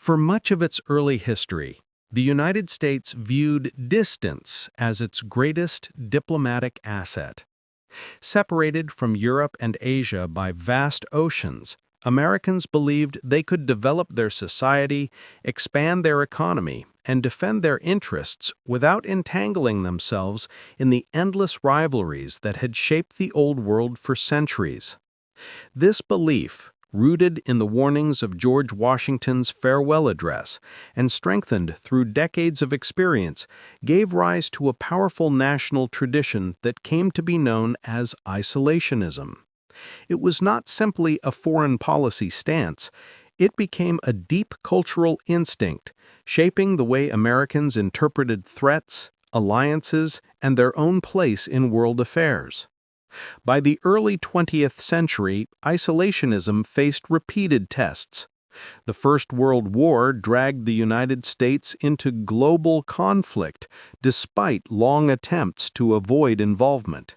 For much of its early history, the United States viewed distance as its greatest diplomatic asset. Separated from Europe and Asia by vast oceans, Americans believed they could develop their society, expand their economy, and defend their interests without entangling themselves in the endless rivalries that had shaped the Old World for centuries. This belief, rooted in the warnings of George Washington's farewell address and strengthened through decades of experience, gave rise to a powerful national tradition that came to be known as isolationism. It was not simply a foreign policy stance, it became a deep cultural instinct, shaping the way Americans interpreted threats, alliances, and their own place in world affairs. By the early 20th century, isolationism faced repeated tests. The First World War dragged the United States into global conflict despite long attempts to avoid involvement.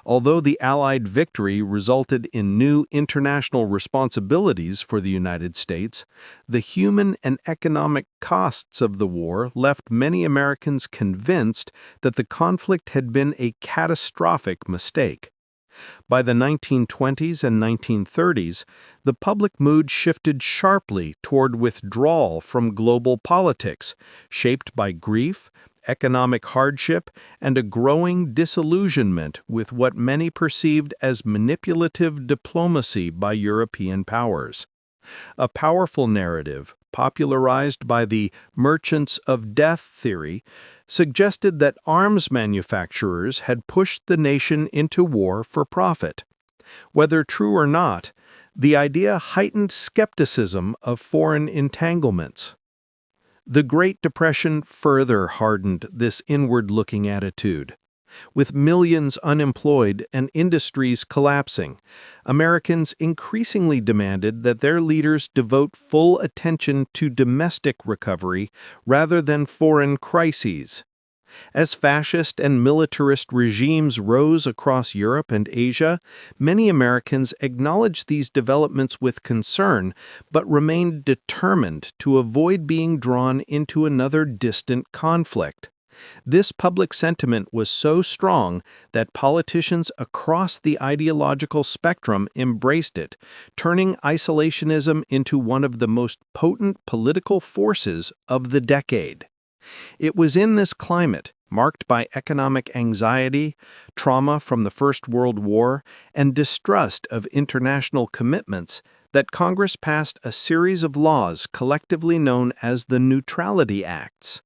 Although the Allied victory resulted in new international responsibilities for the United States, the human and economic costs of the war left many Americans convinced that the conflict had been a catastrophic mistake. By the 1920s and 1930s, the public mood shifted sharply toward withdrawal from global politics, shaped by grief, economic hardship, and a growing disillusionment with what many perceived as manipulative diplomacy by European powers. A powerful narrative, popularized by the merchants of death theory, suggested that arms manufacturers had pushed the nation into war for profit. Whether true or not, the idea heightened skepticism of foreign entanglements. The Great Depression further hardened this inward-looking attitude. With millions unemployed and industries collapsing, Americans increasingly demanded that their leaders devote full attention to domestic recovery rather than foreign crises. As fascist and militarist regimes rose across Europe and Asia, many Americans acknowledged these developments with concern, but remained determined to avoid being drawn into another distant conflict. This public sentiment was so strong that politicians across the ideological spectrum embraced it, turning isolationism into one of the most potent political forces of the decade. It was in this climate, marked by economic anxiety, trauma from the First World War, and distrust of international commitments, that Congress passed a series of laws collectively known as the Neutrality Acts.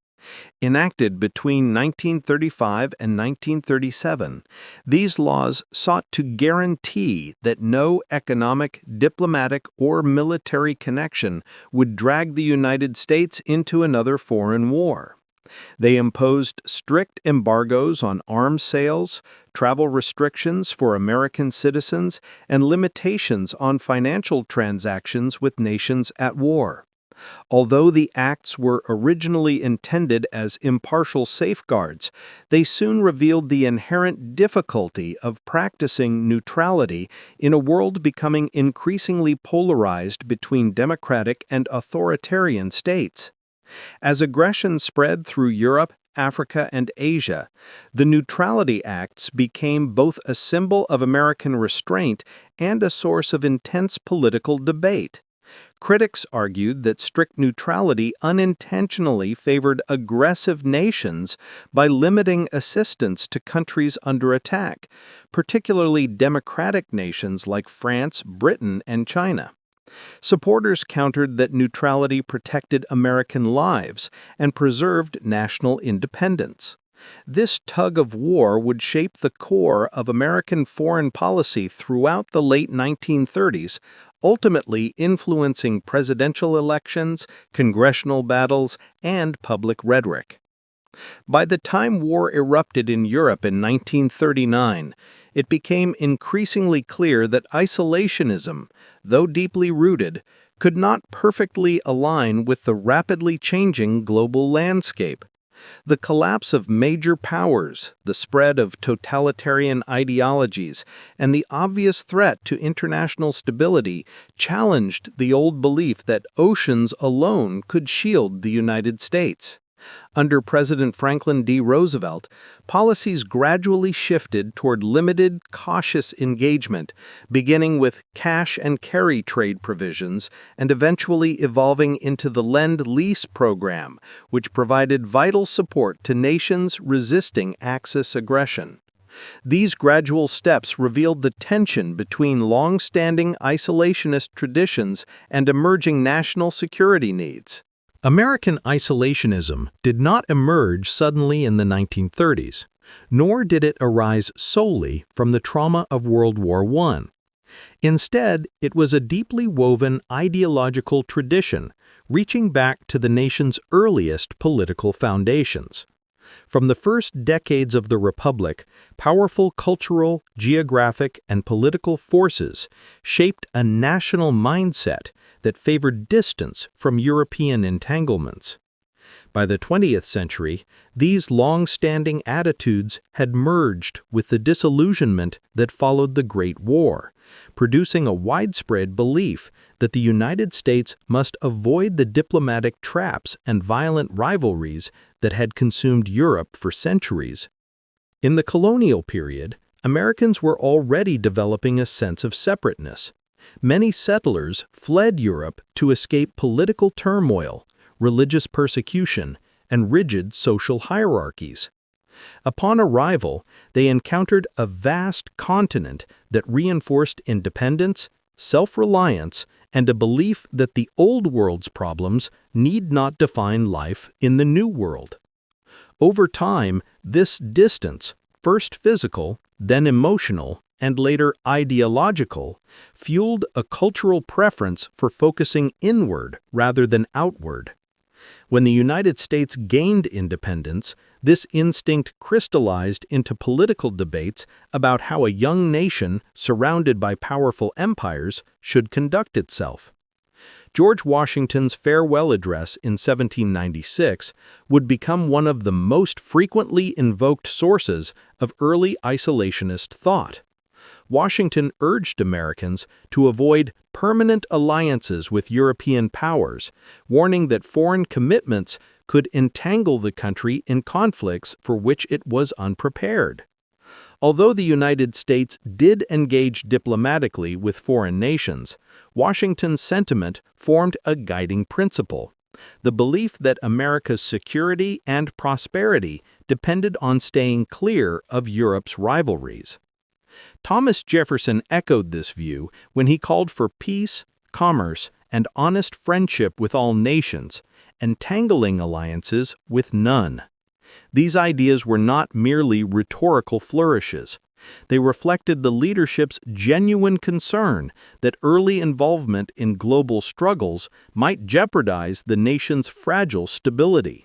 Enacted between 1935 and 1937, these laws sought to guarantee that no economic, diplomatic, or military connection would drag the United States into another foreign war. They imposed strict embargoes on arms sales, travel restrictions for American citizens, and limitations on financial transactions with nations at war. Although the acts were originally intended as impartial safeguards, they soon revealed the inherent difficulty of practicing neutrality in a world becoming increasingly polarized between democratic and authoritarian states. As aggression spread through Europe, Africa, and Asia, the Neutrality Acts became both a symbol of American restraint and a source of intense political debate. Critics argued that strict neutrality unintentionally favored aggressive nations by limiting assistance to countries under attack, particularly democratic nations like France, Britain, and China. Supporters countered that neutrality protected American lives and preserved national independence. This tug of war would shape the core of American foreign policy throughout the late 1930s, ultimately influencing presidential elections, congressional battles, and public rhetoric. By the time war erupted in Europe in 1939, it became increasingly clear that isolationism, though deeply rooted, could not perfectly align with the rapidly changing global landscape. The collapse of major powers, the spread of totalitarian ideologies, and the obvious threat to international stability challenged the old belief that oceans alone could shield the United States. Under President Franklin D. Roosevelt, policies gradually shifted toward limited, cautious engagement, beginning with cash and carry trade provisions and eventually evolving into the Lend-Lease program, which provided vital support to nations resisting Axis aggression. These gradual steps revealed the tension between long-standing isolationist traditions and emerging national security needs. American isolationism did not emerge suddenly in the 1930s, nor did it arise solely from the trauma of World War I. Instead, it was a deeply woven ideological tradition reaching back to the nation's earliest political foundations. From the first decades of the Republic, powerful cultural, geographic, and political forces shaped a national mindset that favored distance from European entanglements. By the 20th century, these long-standing attitudes had merged with the disillusionment that followed the Great War, producing a widespread belief that the United States must avoid the diplomatic traps and violent rivalries that had consumed Europe for centuries. In the colonial period, Americans were already developing a sense of separateness. Many settlers fled Europe to escape political turmoil, religious persecution, and rigid social hierarchies. Upon arrival, they encountered a vast continent that reinforced independence, self-reliance, and a belief that the Old World's problems need not define life in the New World. Over time, this distance, first physical, then emotional, and later ideological, fueled a cultural preference for focusing inward rather than outward. When the United States gained independence, this instinct crystallized into political debates about how a young nation surrounded by powerful empires should conduct itself. George Washington's farewell address in 1796 would become one of the most frequently invoked sources of early isolationist thought. Washington urged Americans to avoid permanent alliances with European powers, warning that foreign commitments could entangle the country in conflicts for which it was unprepared. Although the United States did engage diplomatically with foreign nations, Washington's sentiment formed a guiding principle: the belief that America's security and prosperity depended on staying clear of Europe's rivalries. Thomas Jefferson echoed this view when he called for peace, commerce, and honest friendship with all nations, entangling alliances with none. These ideas were not merely rhetorical flourishes. They reflected the leadership's genuine concern that early involvement in global struggles might jeopardize the nation's fragile stability.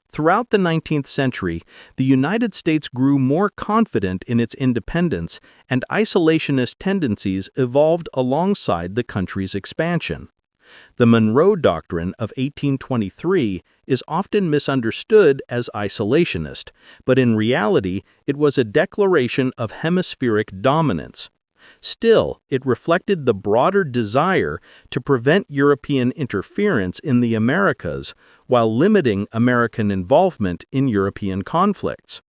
Throughout the 19th century, the United States grew more confident in its independence, and isolationist tendencies evolved alongside the country's expansion. The Monroe Doctrine of 1823 is often misunderstood as isolationist, but in reality, it was a declaration of hemispheric dominance. Still, it reflected the broader desire to prevent European interference in the Americas while limiting American involvement in European conflicts.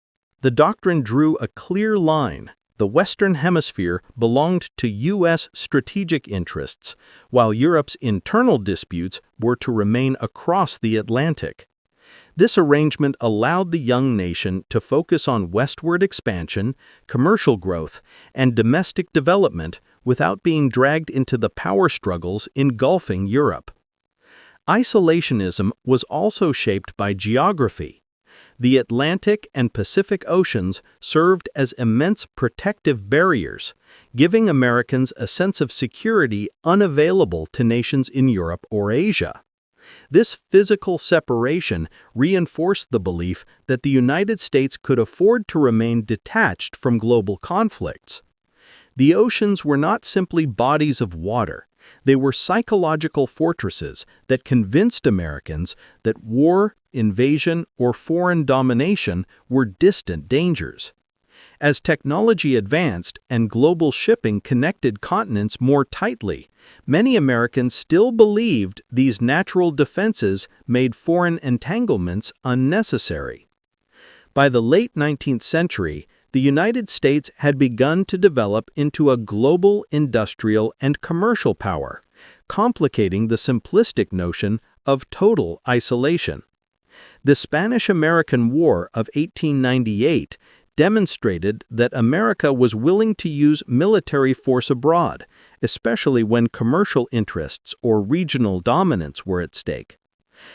The doctrine drew a clear line. The Western Hemisphere belonged to U.S. strategic interests, while Europe's internal disputes were to remain across the Atlantic. This arrangement allowed the young nation to focus on westward expansion, commercial growth, and domestic development without being dragged into the power struggles engulfing Europe. Isolationism was also shaped by geography. The Atlantic and Pacific Oceans served as immense protective barriers, giving Americans a sense of security unavailable to nations in Europe or Asia. This physical separation reinforced the belief that the United States could afford to remain detached from global conflicts. The oceans were not simply bodies of water. They were psychological fortresses that convinced Americans that war, invasion, or foreign domination were distant dangers. As technology advanced and global shipping connected continents more tightly, many Americans still believed these natural defenses made foreign entanglements unnecessary. By the late 19th century, the United States had begun to develop into a global industrial and commercial power, complicating the simplistic notion of total isolation. The Spanish-American War of 1898 demonstrated that America was willing to use military force abroad, especially when commercial interests or regional dominance were at stake.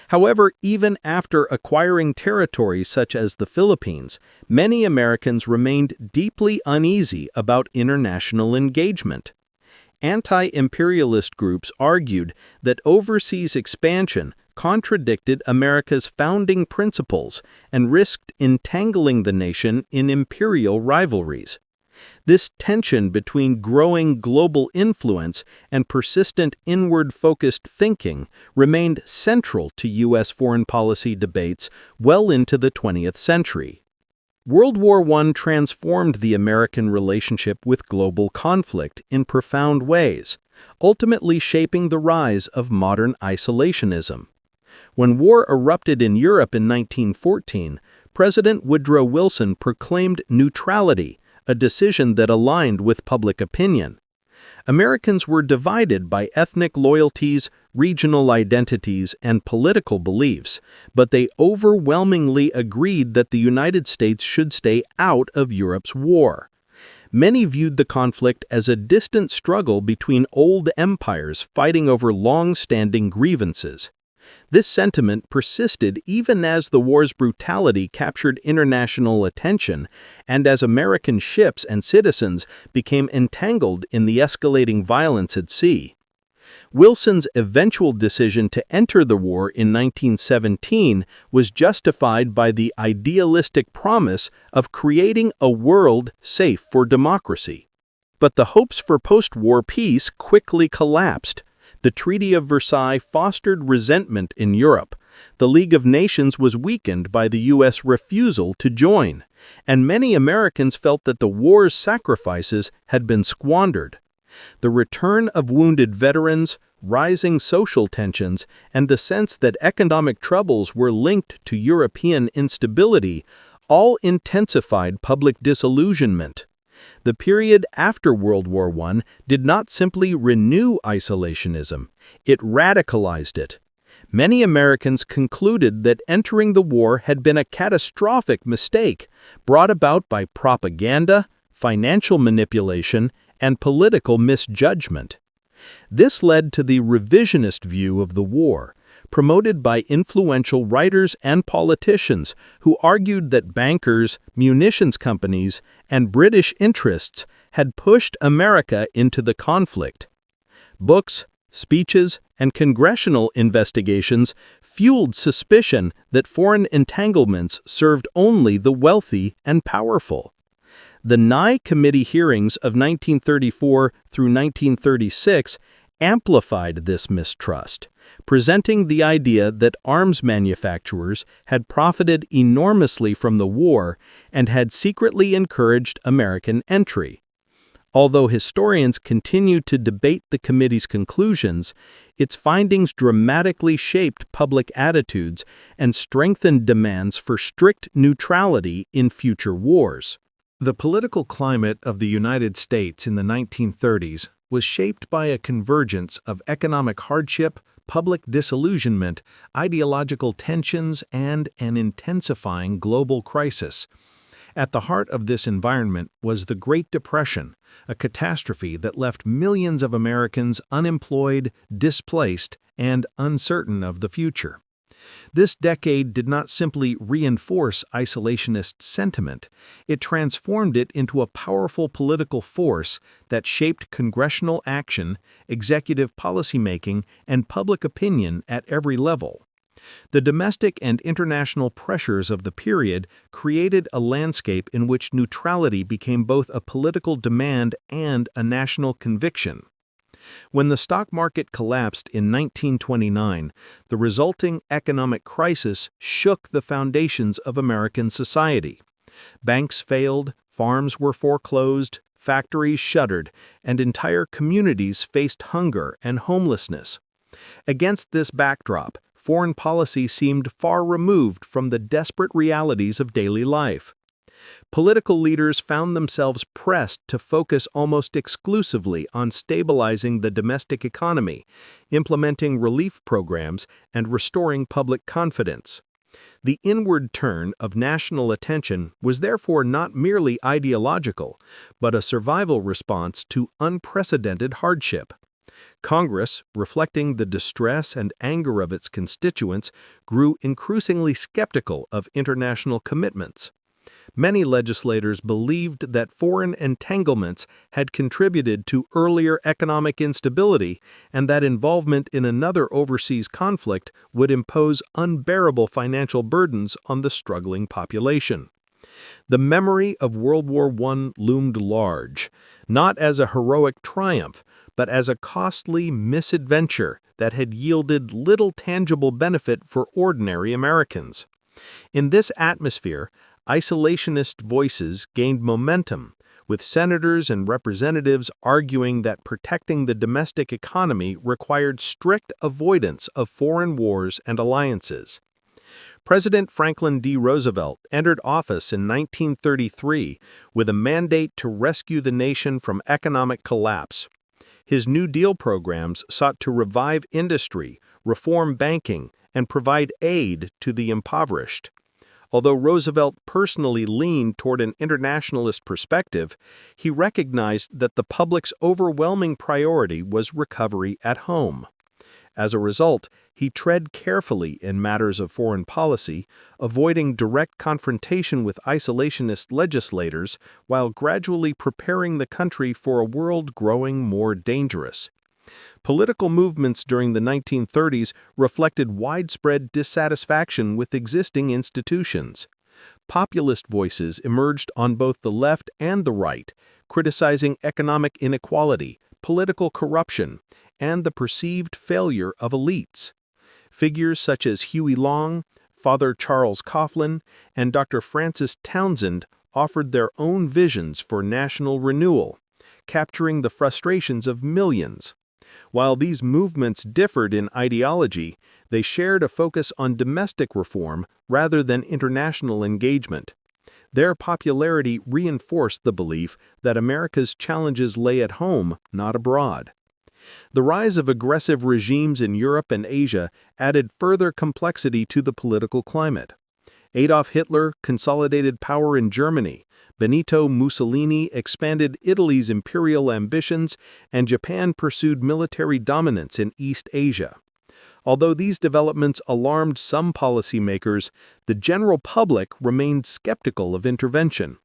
However, even after acquiring territories such as the Philippines, many Americans remained deeply uneasy about international engagement. Anti-imperialist groups argued that overseas expansion contradicted America's founding principles and risked entangling the nation in imperial rivalries. This tension between growing global influence and persistent inward-focused thinking remained central to U.S. foreign policy debates well into the 20th century. World War I transformed the American relationship with global conflict in profound ways, ultimately shaping the rise of modern isolationism. When war erupted in Europe in 1914, President Woodrow Wilson proclaimed neutrality, a decision that aligned with public opinion. Americans were divided by ethnic loyalties, regional identities, and political beliefs, but they overwhelmingly agreed that the United States should stay out of Europe's war. Many viewed the conflict as a distant struggle between old empires fighting over long-standing grievances. This sentiment persisted even as the war's brutality captured international attention and as American ships and citizens became entangled in the escalating violence at sea. Wilson's eventual decision to enter the war in 1917 was justified by the idealistic promise of creating a world safe for democracy. But the hopes for post-war peace quickly collapsed. The Treaty of Versailles fostered resentment in Europe. The League of Nations was weakened by the U.S. refusal to join, and many Americans felt that the war's sacrifices had been squandered. The return of wounded veterans, rising social tensions, and the sense that economic troubles were linked to European instability all intensified public disillusionment. The period after World War I did not simply renew isolationism, it radicalized it. Many Americans concluded that entering the war had been a catastrophic mistake brought about by propaganda, financial manipulation, and political misjudgment. This led to the revisionist view of the war, promoted by influential writers and politicians who argued that bankers, munitions companies, and British interests had pushed America into the conflict. Books, speeches, and congressional investigations fueled suspicion that foreign entanglements served only the wealthy and powerful. The Nye Committee hearings of 1934 through 1936 amplified this mistrust, presenting the idea that arms manufacturers had profited enormously from the war and had secretly encouraged American entry. Although historians continue to debate the committee's conclusions, its findings dramatically shaped public attitudes and strengthened demands for strict neutrality in future wars. The political climate of the United States in the 1930s was shaped by a convergence of economic hardship, public disillusionment, ideological tensions, and an intensifying global crisis. At the heart of this environment was the Great Depression, a catastrophe that left millions of Americans unemployed, displaced, and uncertain of the future. This decade did not simply reinforce isolationist sentiment, it transformed it into a powerful political force that shaped congressional action, executive policymaking, and public opinion at every level. The domestic and international pressures of the period created a landscape in which neutrality became both a political demand and a national conviction. When the stock market collapsed in 1929, the resulting economic crisis shook the foundations of American society. Banks failed, farms were foreclosed, factories shuttered, and entire communities faced hunger and homelessness. Against this backdrop, foreign policy seemed far removed from the desperate realities of daily life. Political leaders found themselves pressed to focus almost exclusively on stabilizing the domestic economy, implementing relief programs, and restoring public confidence. The inward turn of national attention was therefore not merely ideological, but a survival response to unprecedented hardship. Congress, reflecting the distress and anger of its constituents, grew increasingly skeptical of international commitments. Many legislators believed that foreign entanglements had contributed to earlier economic instability and that involvement in another overseas conflict would impose unbearable financial burdens on the struggling population. The memory of World War I loomed large, not as a heroic triumph, but as a costly misadventure that had yielded little tangible benefit for ordinary Americans. In this atmosphere, isolationist voices gained momentum, with senators and representatives arguing that protecting the domestic economy required strict avoidance of foreign wars and alliances. President Franklin D. Roosevelt entered office in 1933 with a mandate to rescue the nation from economic collapse. His New Deal programs sought to revive industry, reform banking, and provide aid to the impoverished. Although Roosevelt personally leaned toward an internationalist perspective, he recognized that the public's overwhelming priority was recovery at home. As a result, he tread carefully in matters of foreign policy, avoiding direct confrontation with isolationist legislators while gradually preparing the country for a world growing more dangerous. Political movements during the 1930s reflected widespread dissatisfaction with existing institutions. Populist voices emerged on both the left and the right, criticizing economic inequality, political corruption, and the perceived failure of elites. Figures such as Huey Long, Father Charles Coughlin, and Dr. Francis Townsend offered their own visions for national renewal, capturing the frustrations of millions. While these movements differed in ideology, they shared a focus on domestic reform rather than international engagement. Their popularity reinforced the belief that America's challenges lay at home, not abroad. The rise of aggressive regimes in Europe and Asia added further complexity to the political climate. Adolf Hitler consolidated power in Germany, Benito Mussolini expanded Italy's imperial ambitions, and Japan pursued military dominance in East Asia. Although these developments alarmed some policymakers, the general public remained skeptical of intervention.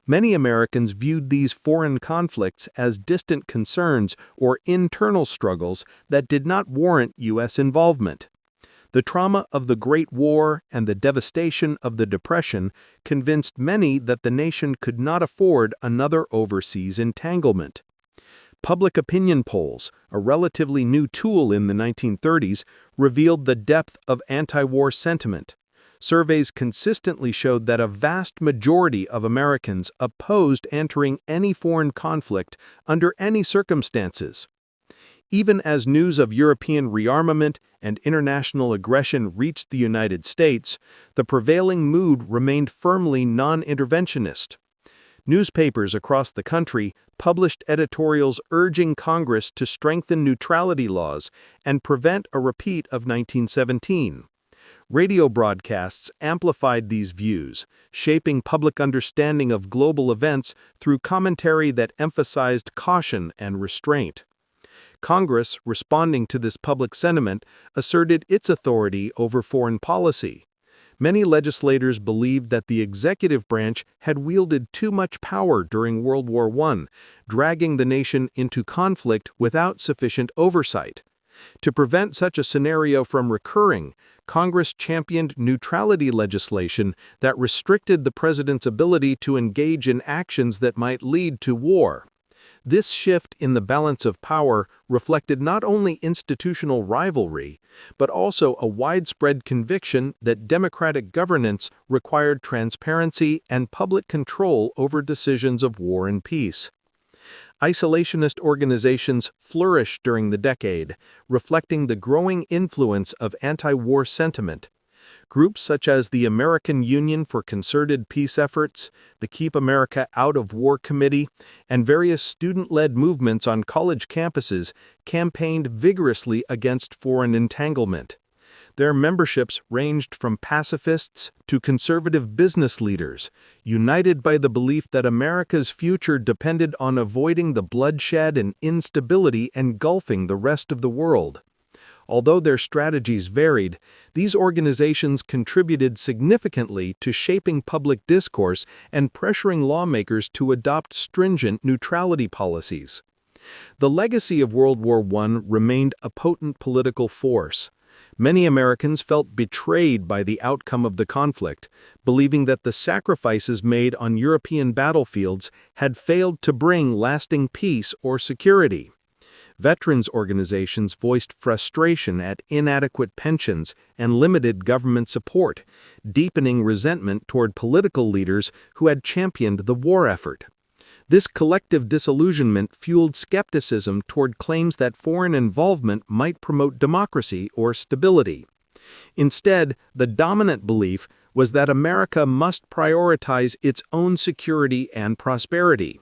Many Americans viewed these foreign conflicts as distant concerns or internal struggles that did not warrant U.S. involvement. The trauma of the Great War and the devastation of the Depression convinced many that the nation could not afford another overseas entanglement. Public opinion polls, a relatively new tool in the 1930s, revealed the depth of anti-war sentiment. Surveys consistently showed that a vast majority of Americans opposed entering any foreign conflict under any circumstances. Even as news of European rearmament and international aggression reached the United States, the prevailing mood remained firmly non-interventionist. Newspapers across the country published editorials urging Congress to strengthen neutrality laws and prevent a repeat of 1917. Radio broadcasts amplified these views, shaping public understanding of global events through commentary that emphasized caution and restraint. Congress, responding to this public sentiment, asserted its authority over foreign policy. Many legislators believed that the executive branch had wielded too much power during World War I, dragging the nation into conflict without sufficient oversight. To prevent such a scenario from recurring, Congress championed neutrality legislation that restricted the president's ability to engage in actions that might lead to war. This shift in the balance of power reflected not only institutional rivalry, but also a widespread conviction that democratic governance required transparency and public control over decisions of war and peace. Isolationist organizations flourished during the decade, reflecting the growing influence of anti-war sentiment. Groups such as the American Union for Concerted Peace Efforts, the Keep America Out of War Committee, and various student-led movements on college campuses campaigned vigorously against foreign entanglement. Their memberships ranged from pacifists to conservative business leaders, united by the belief that America's future depended on avoiding the bloodshed and instability engulfing the rest of the world. Although their strategies varied, these organizations contributed significantly to shaping public discourse and pressuring lawmakers to adopt stringent neutrality policies. The legacy of World War I remained a potent political force. Many Americans felt betrayed by the outcome of the conflict, believing that the sacrifices made on European battlefields had failed to bring lasting peace or security. Veterans organizations voiced frustration at inadequate pensions and limited government support, deepening resentment toward political leaders who had championed the war effort. This collective disillusionment fueled skepticism toward claims that foreign involvement might promote democracy or stability. Instead, the dominant belief was that America must prioritize its own security and prosperity.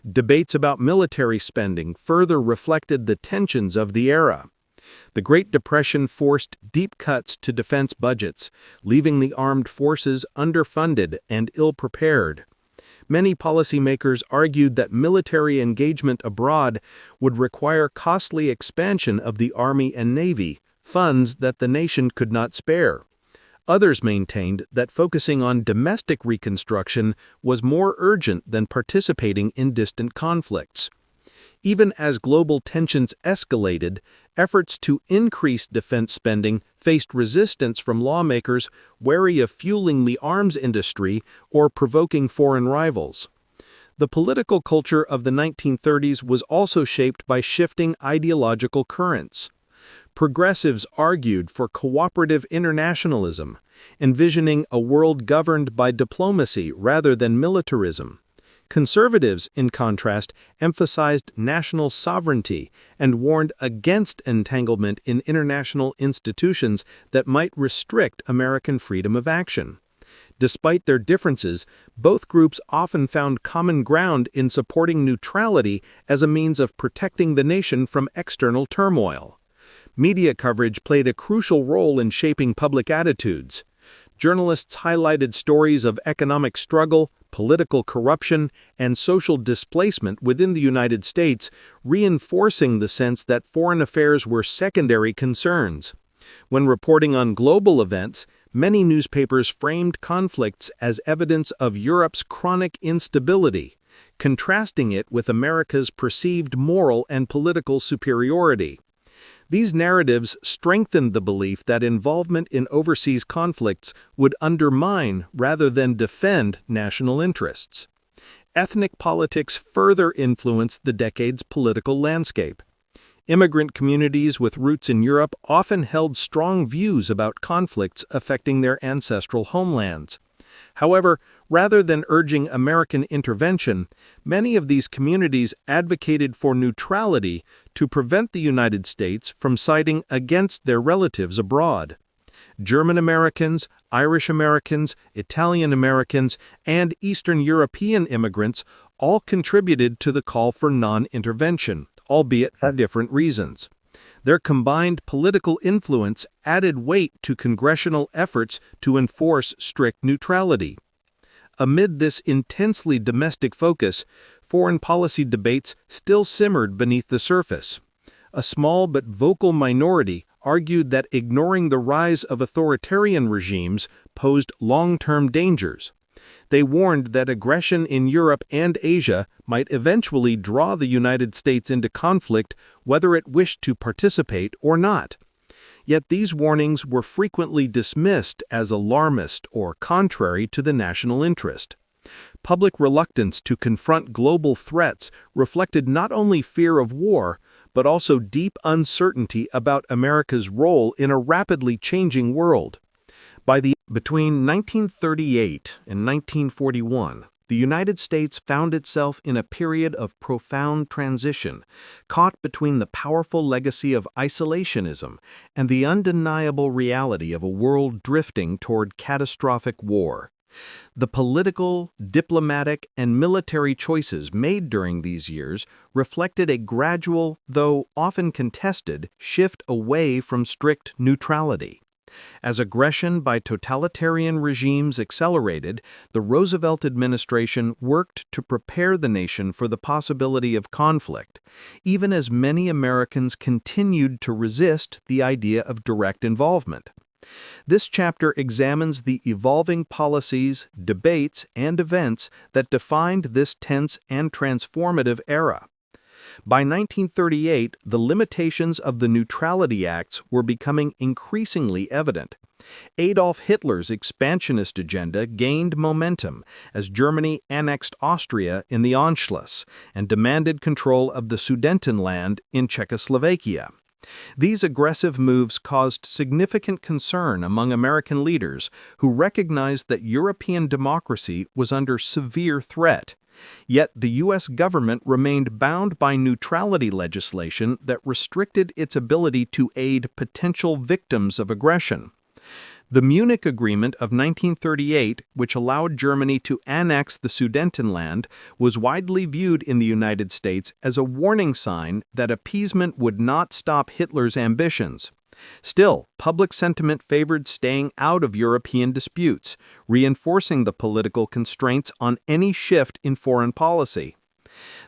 Debates about military spending further reflected the tensions of the era. The Great Depression forced deep cuts to defense budgets, leaving the armed forces underfunded and ill-prepared. Many policymakers argued that military engagement abroad would require costly expansion of the Army and Navy, funds that the nation could not spare. Others maintained that focusing on domestic reconstruction was more urgent than participating in distant conflicts. Even as global tensions escalated, efforts to increase defense spending faced resistance from lawmakers wary of fueling the arms industry or provoking foreign rivals. The political culture of the 1930s was also shaped by shifting ideological currents. Progressives argued for cooperative internationalism, envisioning a world governed by diplomacy rather than militarism. Conservatives, in contrast, emphasized national sovereignty and warned against entanglement in international institutions that might restrict American freedom of action. Despite their differences, both groups often found common ground in supporting neutrality as a means of protecting the nation from external turmoil. Media coverage played a crucial role in shaping public attitudes. Journalists highlighted stories of economic struggle, political corruption, and social displacement within the United States, reinforcing the sense that foreign affairs were secondary concerns. When reporting on global events, many newspapers framed conflicts as evidence of Europe's chronic instability, contrasting it with America's perceived moral and political superiority. These narratives strengthened the belief that involvement in overseas conflicts would undermine rather than defend national interests. Ethnic politics further influenced the decade's political landscape. Immigrant communities with roots in Europe often held strong views about conflicts affecting their ancestral homelands. However, rather than urging American intervention, many of these communities advocated for neutrality to prevent the United States from siding against their relatives abroad. German Americans, Irish Americans, Italian Americans, and Eastern European immigrants all contributed to the call for non-intervention, albeit for different reasons. Their combined political influence added weight to congressional efforts to enforce strict neutrality. Amid this intensely domestic focus, foreign policy debates still simmered beneath the surface. A small but vocal minority argued that ignoring the rise of authoritarian regimes posed long-term dangers. They warned that aggression in Europe and Asia might eventually draw the United States into conflict whether it wished to participate or not. Yet these warnings were frequently dismissed as alarmist or contrary to the national interest. Public reluctance to confront global threats reflected not only fear of war, but also deep uncertainty about America's role in a rapidly changing world. Between 1938 and 1941, the United States found itself in a period of profound transition, caught between the powerful legacy of isolationism and the undeniable reality of a world drifting toward catastrophic war. The political, diplomatic, and military choices made during these years reflected a gradual, though often contested, shift away from strict neutrality. As aggression by totalitarian regimes accelerated, the Roosevelt administration worked to prepare the nation for the possibility of conflict, even as many Americans continued to resist the idea of direct involvement. This chapter examines the evolving policies, debates, and events that defined this tense and transformative era. By 1938, the limitations of the Neutrality Acts were becoming increasingly evident. Adolf Hitler's expansionist agenda gained momentum as Germany annexed Austria in the Anschluss and demanded control of the Sudetenland in Czechoslovakia. These aggressive moves caused significant concern among American leaders who recognized that European democracy was under severe threat. Yet the U.S. government remained bound by neutrality legislation that restricted its ability to aid potential victims of aggression. The Munich Agreement of 1938, which allowed Germany to annex the Sudetenland, was widely viewed in the United States as a warning sign that appeasement would not stop Hitler's ambitions. Still, public sentiment favored staying out of European disputes, reinforcing the political constraints on any shift in foreign policy.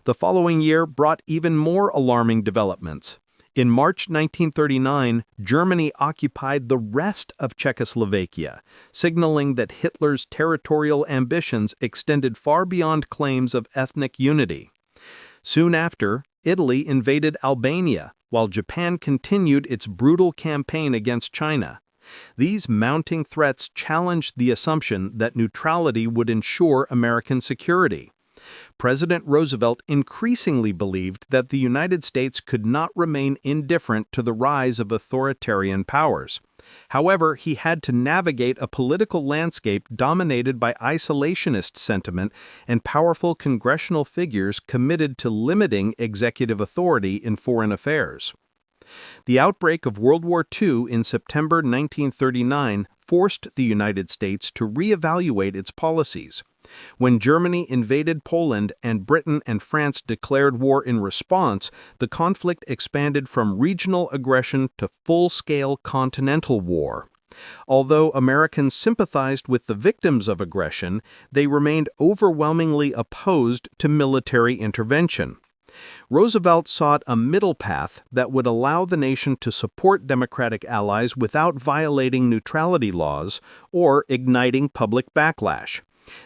The following year brought even more alarming developments. In March 1939, Germany occupied the rest of Czechoslovakia, signaling that Hitler's territorial ambitions extended far beyond claims of ethnic unity. Soon after, Italy invaded Albania, while Japan continued its brutal campaign against China. These mounting threats challenged the assumption that neutrality would ensure American security. President Roosevelt increasingly believed that the United States could not remain indifferent to the rise of authoritarian powers. However, he had to navigate a political landscape dominated by isolationist sentiment and powerful congressional figures committed to limiting executive authority in foreign affairs. The outbreak of World War II in September 1939 forced the United States to reevaluate its policies. When Germany invaded Poland and Britain and France declared war in response, the conflict expanded from regional aggression to full-scale continental war. Although Americans sympathized with the victims of aggression, they remained overwhelmingly opposed to military intervention. Roosevelt sought a middle path that would allow the nation to support democratic allies without violating neutrality laws or igniting public backlash.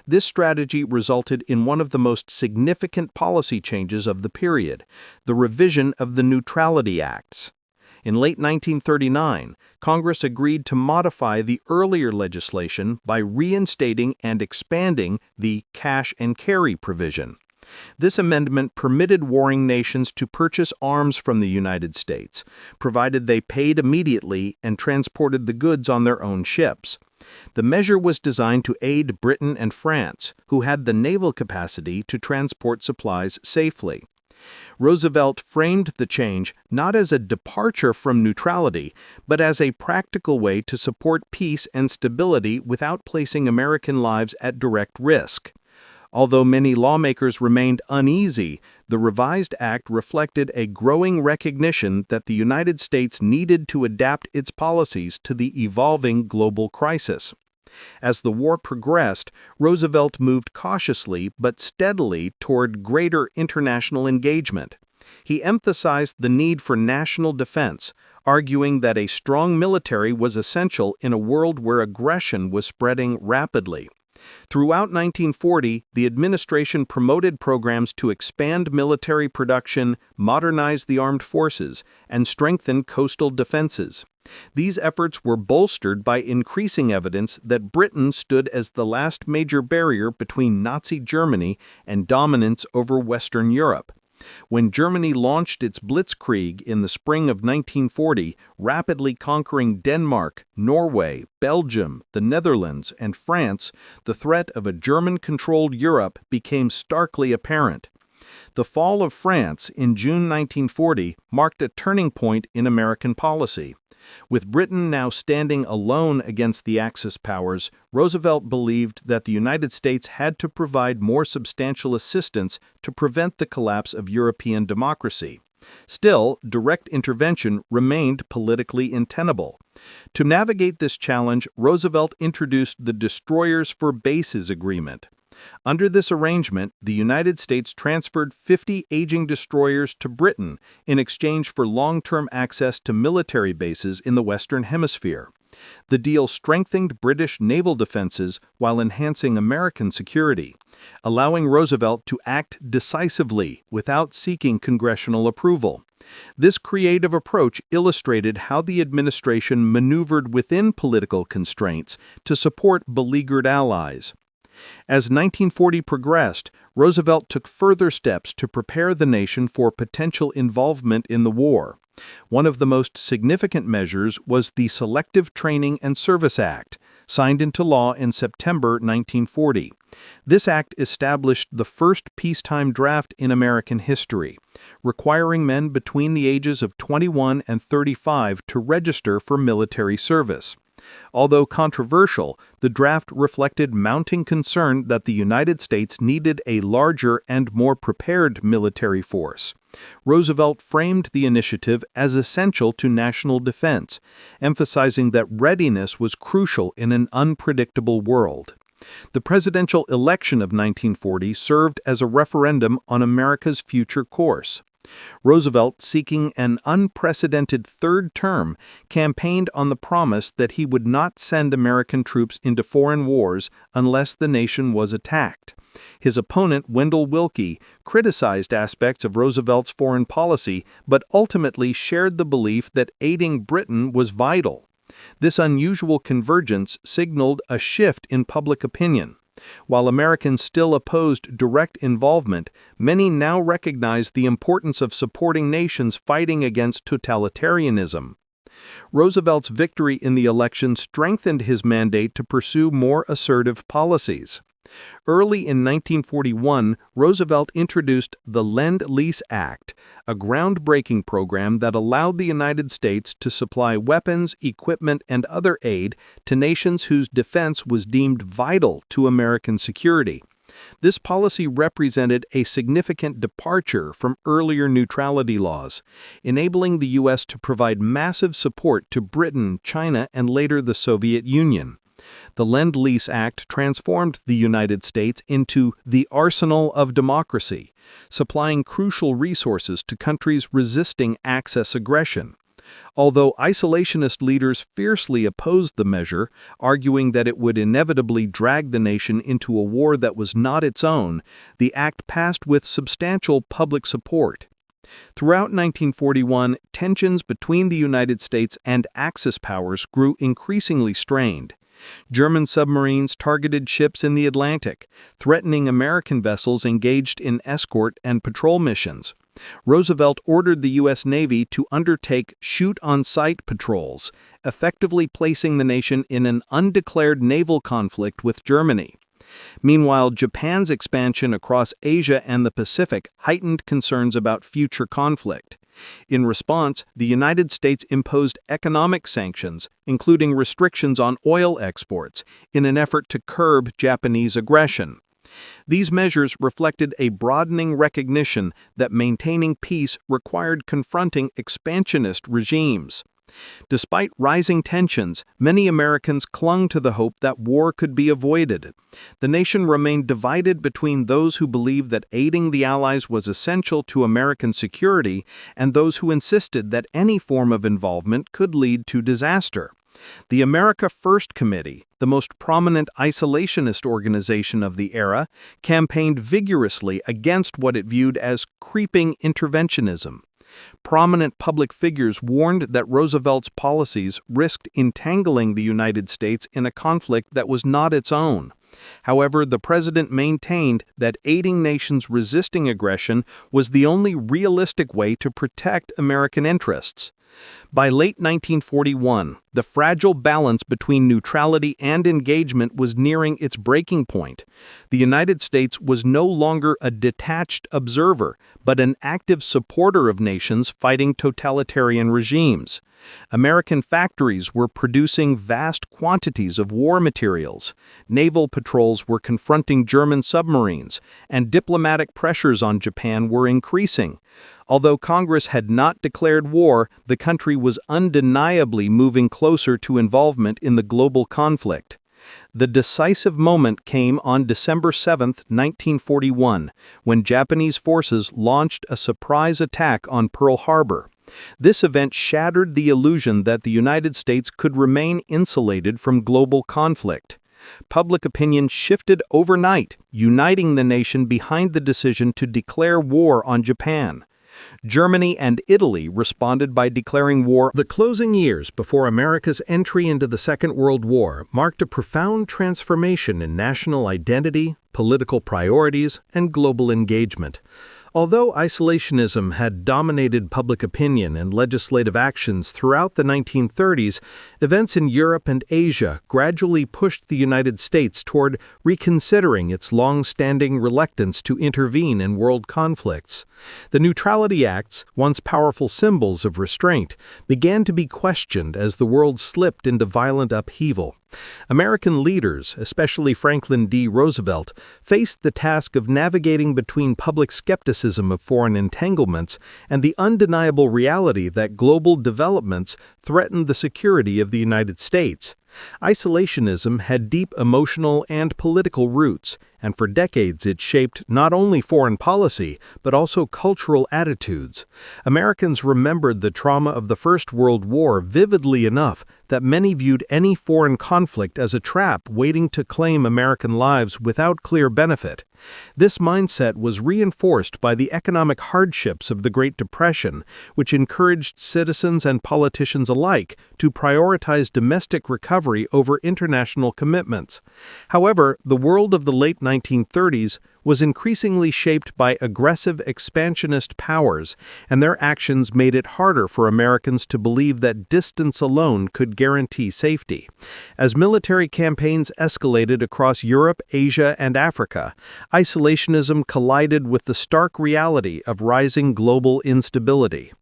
This strategy resulted in one of the most significant policy changes of the period, the revision of the Neutrality Acts. In late 1939, Congress agreed to modify the earlier legislation by reinstating and expanding the cash and carry provision. This amendment permitted warring nations to purchase arms from the United States, provided they paid immediately and transported the goods on their own ships. The measure was designed to aid Britain and France, who had the naval capacity to transport supplies safely. Roosevelt framed the change not as a departure from neutrality, but as a practical way to support peace and stability without placing American lives at direct risk. Although many lawmakers remained uneasy, the revised act reflected a growing recognition that the United States needed to adapt its policies to the evolving global crisis. As the war progressed, Roosevelt moved cautiously but steadily toward greater international engagement. He emphasized the need for national defense, arguing that a strong military was essential in a world where aggression was spreading rapidly. Throughout 1940, the administration promoted programs to expand military production, modernize the armed forces, and strengthen coastal defenses. These efforts were bolstered by increasing evidence that Britain stood as the last major barrier between Nazi Germany and dominance over Western Europe. When Germany launched its blitzkrieg in the spring of 1940, rapidly conquering Denmark, Norway, Belgium, the Netherlands, and France, the threat of a German-controlled Europe became starkly apparent. The fall of France in June 1940 marked a turning point in American policy. With Britain now standing alone against the Axis powers, Roosevelt believed that the United States had to provide more substantial assistance to prevent the collapse of European democracy. Still, direct intervention remained politically untenable. To navigate this challenge, Roosevelt introduced the Destroyers for Bases Agreement. Under this arrangement, the United States transferred 50 aging destroyers to Britain in exchange for long-term access to military bases in the Western Hemisphere. The deal strengthened British naval defenses while enhancing American security, allowing Roosevelt to act decisively without seeking congressional approval. This creative approach illustrated how the administration maneuvered within political constraints to support beleaguered allies. As 1940 progressed, Roosevelt took further steps to prepare the nation for potential involvement in the war. One of the most significant measures was the Selective Training and Service Act, signed into law in September 1940. This act established the first peacetime draft in American history, requiring men between the ages of 21 and 35 to register for military service. Although controversial, the draft reflected mounting concern that the United States needed a larger and more prepared military force. Roosevelt framed the initiative as essential to national defense, emphasizing that readiness was crucial in an unpredictable world. The presidential election of 1940 served as a referendum on America's future course. Roosevelt, seeking an unprecedented third term, campaigned on the promise that he would not send American troops into foreign wars unless the nation was attacked. His opponent, Wendell Willkie, criticized aspects of Roosevelt's foreign policy but ultimately shared the belief that aiding Britain was vital. This unusual convergence signaled a shift in public opinion. While Americans still opposed direct involvement, many now recognize the importance of supporting nations fighting against totalitarianism. Roosevelt's victory in the election strengthened his mandate to pursue more assertive policies. Early in 1941, Roosevelt introduced the Lend-Lease Act, a groundbreaking program that allowed the United States to supply weapons, equipment, and other aid to nations whose defense was deemed vital to American security. This policy represented a significant departure from earlier neutrality laws, enabling the U.S. to provide massive support to Britain, China, and later the Soviet Union. The Lend-Lease Act transformed the United States into the arsenal of democracy, supplying crucial resources to countries resisting Axis aggression. Although isolationist leaders fiercely opposed the measure, arguing that it would inevitably drag the nation into a war that was not its own, the act passed with substantial public support. Throughout 1941, tensions between the United States and Axis powers grew increasingly strained. German submarines targeted ships in the Atlantic, threatening American vessels engaged in escort and patrol missions. Roosevelt ordered the U.S. Navy to undertake shoot-on-sight patrols, effectively placing the nation in an undeclared naval conflict with Germany. Meanwhile, Japan's expansion across Asia and the Pacific heightened concerns about future conflict. In response, the United States imposed economic sanctions, including restrictions on oil exports, in an effort to curb Japanese aggression. These measures reflected a broadening recognition that maintaining peace required confronting expansionist regimes. Despite rising tensions, many Americans clung to the hope that war could be avoided. The nation remained divided between those who believed that aiding the Allies was essential to American security and those who insisted that any form of involvement could lead to disaster. The America First Committee, the most prominent isolationist organization of the era, campaigned vigorously against what it viewed as creeping interventionism. Prominent public figures warned that Roosevelt's policies risked entangling the United States in a conflict that was not its own. However, the president maintained that aiding nations resisting aggression was the only realistic way to protect American interests. By late 1941, the fragile balance between neutrality and engagement was nearing its breaking point. The United States was no longer a detached observer, but an active supporter of nations fighting totalitarian regimes. American factories were producing vast quantities of war materials, naval patrols were confronting German submarines, and diplomatic pressures on Japan were increasing. Although Congress had not declared war, the country was undeniably moving closer to involvement in the global conflict. The decisive moment came on December 7, 1941, when Japanese forces launched a surprise attack on Pearl Harbor. This event shattered the illusion that the United States could remain insulated from global conflict. Public opinion shifted overnight, uniting the nation behind the decision to declare war on Japan. Germany and Italy responded by declaring war. The closing years before America's entry into the Second World War marked a profound transformation in national identity, political priorities, and global engagement. Although isolationism had dominated public opinion and legislative actions throughout the 1930s, events in Europe and Asia gradually pushed the United States toward reconsidering its long-standing reluctance to intervene in world conflicts. The Neutrality Acts, once powerful symbols of restraint, began to be questioned as the world slipped into violent upheaval. American leaders, especially Franklin D. Roosevelt, faced the task of navigating between public skepticism of foreign entanglements and the undeniable reality that global developments threatened the security of the United States. Isolationism had deep emotional and political roots, and for decades it shaped not only foreign policy, but also cultural attitudes. Americans remembered the trauma of the First World War vividly enough that many viewed any foreign conflict as a trap waiting to claim American lives without clear benefit. This mindset was reinforced by the economic hardships of the Great Depression, which encouraged citizens and politicians alike to prioritize domestic recovery over international commitments. However, the world of the late 1930s was increasingly shaped by aggressive expansionist powers, and their actions made it harder for Americans to believe that distance alone could guarantee safety. As military campaigns escalated across Europe, Asia, and Africa, isolationism collided with the stark reality of rising global instability.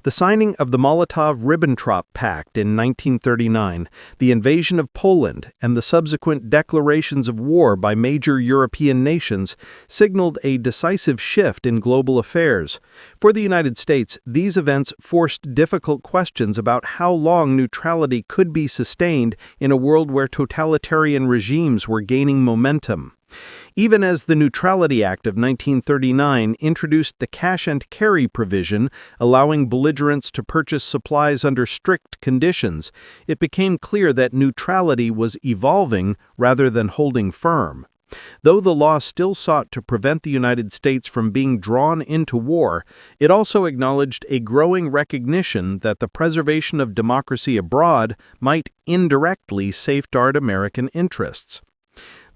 The signing of the Molotov-Ribbentrop Pact in 1939, the invasion of Poland, and the subsequent declarations of war by major European nations signaled a decisive shift in global affairs. For the United States, these events forced difficult questions about how long neutrality could be sustained in a world where totalitarian regimes were gaining momentum. Even as the Neutrality Act of 1939 introduced the cash-and-carry provision, allowing belligerents to purchase supplies under strict conditions, it became clear that neutrality was evolving rather than holding firm. Though the law still sought to prevent the United States from being drawn into war, it also acknowledged a growing recognition that the preservation of democracy abroad might indirectly safeguard American interests.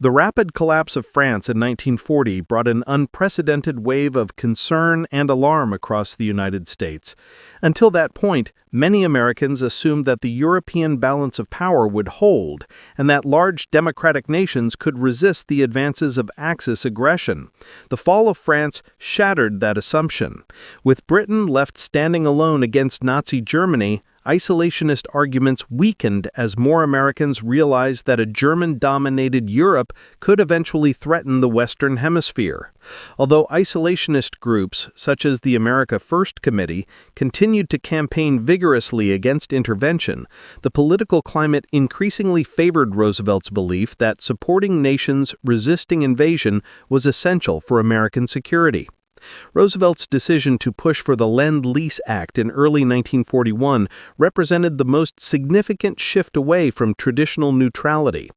The rapid collapse of France in 1940 brought an unprecedented wave of concern and alarm across the United States. Until that point, many Americans assumed that the European balance of power would hold, and that large democratic nations could resist the advances of Axis aggression. The fall of France shattered that assumption. With Britain left standing alone against Nazi Germany, isolationist arguments weakened as more Americans realized that a German-dominated Europe could eventually threaten the Western Hemisphere. Although isolationist groups, such as the America First Committee, continued to campaign vigorously against intervention, the political climate increasingly favored Roosevelt's belief that supporting nations resisting invasion was essential for American security. Roosevelt's decision to push for the Lend-Lease Act in early 1941 represented the most significant shift away from traditional neutrality.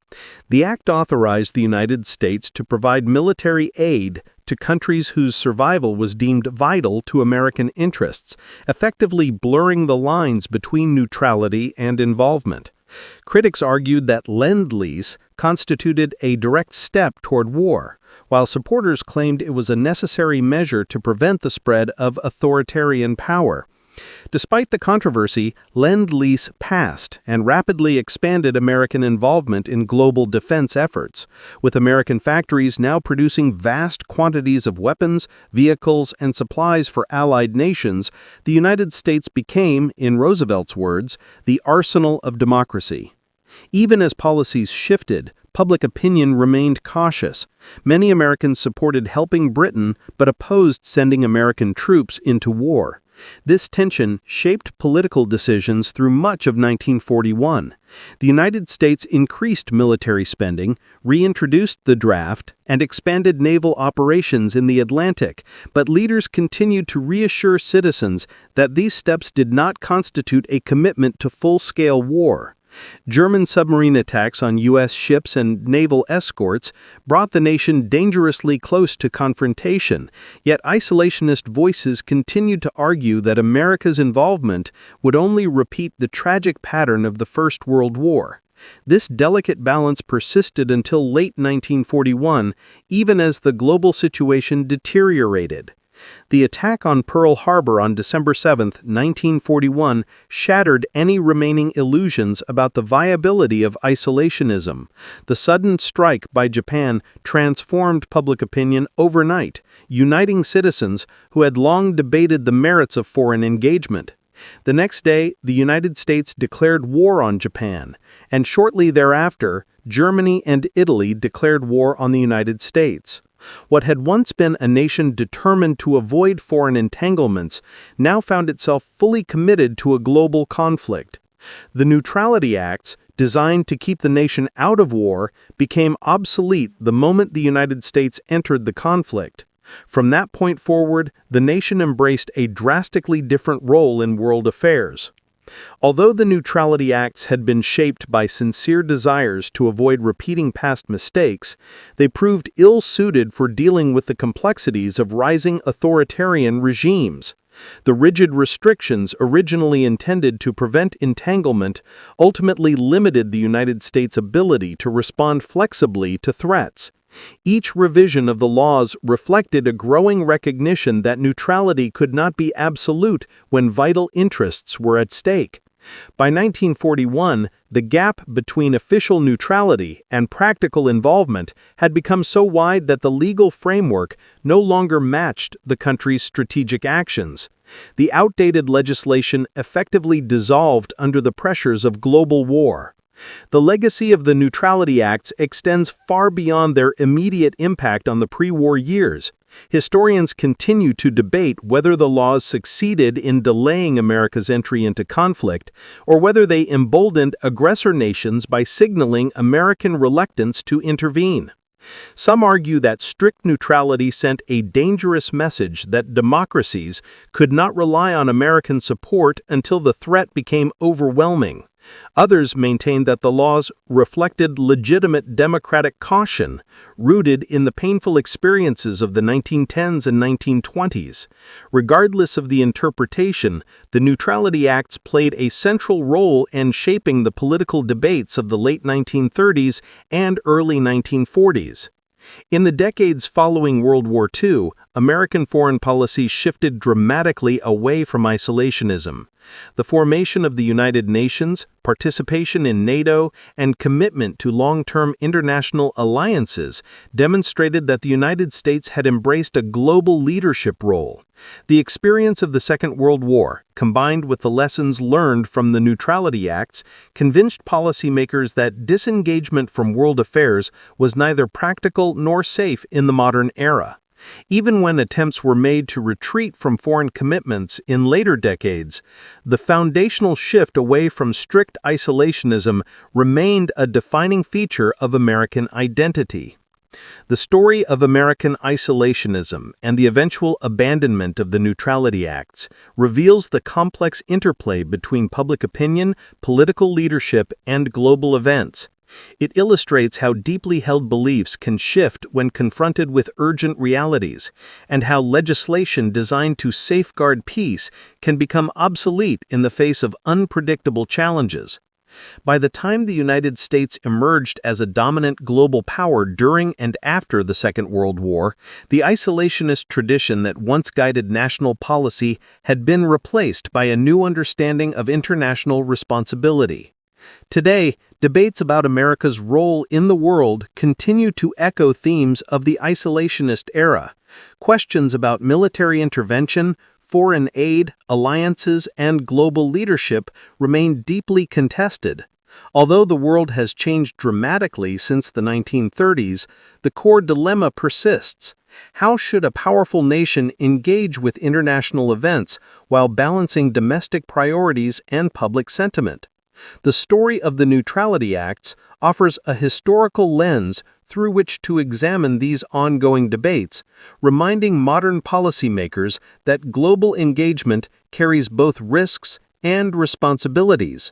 The act authorized the United States to provide military aid to countries whose survival was deemed vital to American interests, effectively blurring the lines between neutrality and involvement. Critics argued that Lend-Lease constituted a direct step toward war, while supporters claimed it was a necessary measure to prevent the spread of authoritarian power. Despite the controversy, Lend-Lease passed and rapidly expanded American involvement in global defense efforts, with American factories now producing vast quantities of weapons, vehicles, and supplies for allied nations. The United States became, in Roosevelt's words, the arsenal of democracy. Even as policies shifted, public opinion remained cautious. Many Americans supported helping Britain but opposed sending American troops into war. This tension shaped political decisions through much of 1941. The United States increased military spending, reintroduced the draft, and expanded naval operations in the Atlantic, but leaders continued to reassure citizens that these steps did not constitute a commitment to full-scale war. German submarine attacks on U.S. ships and naval escorts brought the nation dangerously close to confrontation, yet isolationist voices continued to argue that America's involvement would only repeat the tragic pattern of the First World War. This delicate balance persisted until late 1941, even as the global situation deteriorated. The attack on Pearl Harbor on December 7, 1941, shattered any remaining illusions about the viability of isolationism. The sudden strike by Japan transformed public opinion overnight, uniting citizens who had long debated the merits of foreign engagement. The next day, the United States declared war on Japan, and shortly thereafter, Germany and Italy declared war on the United States. What had once been a nation determined to avoid foreign entanglements now found itself fully committed to a global conflict. The Neutrality Acts, designed to keep the nation out of war, became obsolete the moment the United States entered the conflict. From that point forward, the nation embraced a drastically different role in world affairs. Although the Neutrality Acts had been shaped by sincere desires to avoid repeating past mistakes, they proved ill-suited for dealing with the complexities of rising authoritarian regimes. The rigid restrictions originally intended to prevent entanglement ultimately limited the United States' ability to respond flexibly to threats. Each revision of the laws reflected a growing recognition that neutrality could not be absolute when vital interests were at stake. By 1941, the gap between official neutrality and practical involvement had become so wide that the legal framework no longer matched the country's strategic actions. The outdated legislation effectively dissolved under the pressures of global war. The legacy of the Neutrality Acts extends far beyond their immediate impact on the pre-war years. Historians continue to debate whether the laws succeeded in delaying America's entry into conflict, or whether they emboldened aggressor nations by signaling American reluctance to intervene. Some argue that strict neutrality sent a dangerous message that democracies could not rely on American support until the threat became overwhelming. Others maintain that the laws reflected legitimate democratic caution, rooted in the painful experiences of the 1910s and 1920s. Regardless of the interpretation, the Neutrality Acts played a central role in shaping the political debates of the late 1930s and early 1940s. In the decades following World War II, American foreign policy shifted dramatically away from isolationism. The formation of the United Nations, participation in NATO, and commitment to long-term international alliances demonstrated that the United States had embraced a global leadership role. The experience of the Second World War, combined with the lessons learned from the Neutrality Acts, convinced policymakers that disengagement from world affairs was neither practical nor safe in the modern era. Even when attempts were made to retreat from foreign commitments in later decades, the foundational shift away from strict isolationism remained a defining feature of American identity. The story of American isolationism and the eventual abandonment of the Neutrality Acts reveals the complex interplay between public opinion, political leadership, and global events. It illustrates how deeply held beliefs can shift when confronted with urgent realities, and how legislation designed to safeguard peace can become obsolete in the face of unpredictable challenges. By the time the United States emerged as a dominant global power during and after the Second World War, the isolationist tradition that once guided national policy had been replaced by a new understanding of international responsibility. Today, debates about America's role in the world continue to echo themes of the isolationist era. Questions about military intervention, foreign aid, alliances, and global leadership remain deeply contested. Although the world has changed dramatically since the 1930s, the core dilemma persists. How should a powerful nation engage with international events while balancing domestic priorities and public sentiment? The story of the Neutrality Acts offers a historical lens through which to examine these ongoing debates, reminding modern policymakers that global engagement carries both risks and responsibilities.